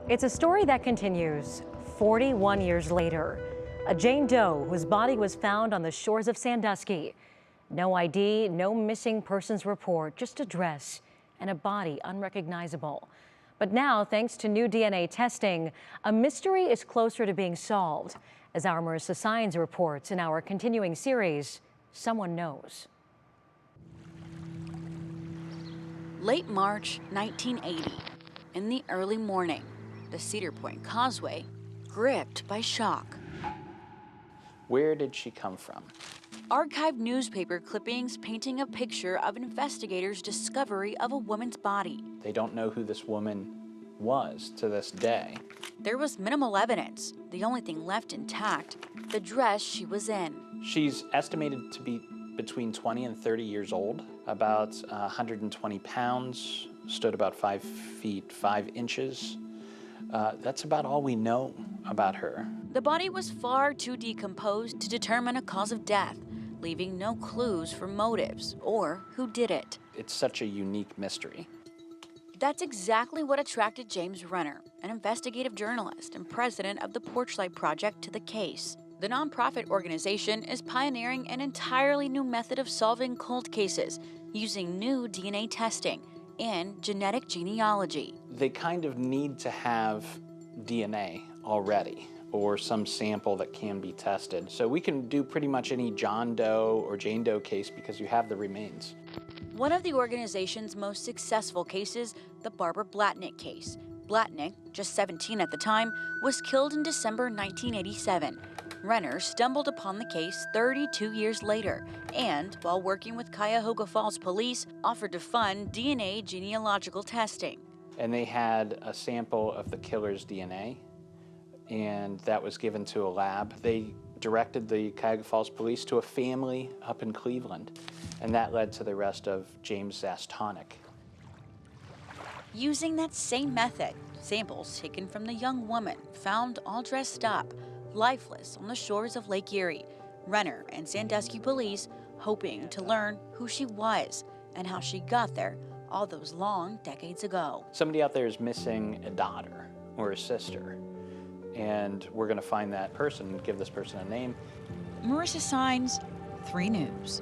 It's a story that continues 41 years later. A Jane Doe whose body was found on the shores of Sandusky. No ID, no missing persons report, just a dress and a body unrecognizable. But now, thanks to new DNA testing, a mystery is closer to being solved. As our Marissa Sines reports in our continuing series, Someone Knows. Late March 1980, in the early morning, the Cedar Point Causeway gripped by shock. Where did she come from? Archived newspaper clippings painting a picture of investigators' discovery of a woman's body. They don't know who this woman was to this day. There was minimal evidence. The only thing left intact, the dress she was in. She's estimated to be between 20 and 30 years old, about 120 pounds, stood about 5 feet 5 inches. That's about all we know about her. The body was far too decomposed to determine a cause of death, leaving no clues for motives or who did it. It's such a unique mystery. That's exactly what attracted James Renner, an investigative journalist and president of the Porchlight Project, to the case. The nonprofit organization is pioneering an entirely new method of solving cold cases using new DNA testing and genetic genealogy. They kind of need to have DNA already, or some sample that can be tested. So we can do pretty much any John Doe or Jane Doe case because you have the remains. One of the organization's most successful cases, the Barbara Blatnick case. Blatnick, just 17 at the time, was killed in December 1987. Renner stumbled upon the case 32 years later and, while working with Cuyahoga Falls Police, offered to fund DNA genealogical testing. And they had a sample of the killer's DNA, and that was given to a lab. They directed the Cuyahoga Falls Police to a family up in Cleveland, and that led to the arrest of James Zastonic. Using that same method, samples taken from the young woman found all dressed up, lifeless on the shores of Lake Erie. Renner and Sandusky police hoping to learn who she was and how she got there all those long decades ago. Somebody out there is missing a daughter or a sister, and we're going to find that person and give this person a name. Marissa Sines, 3 News.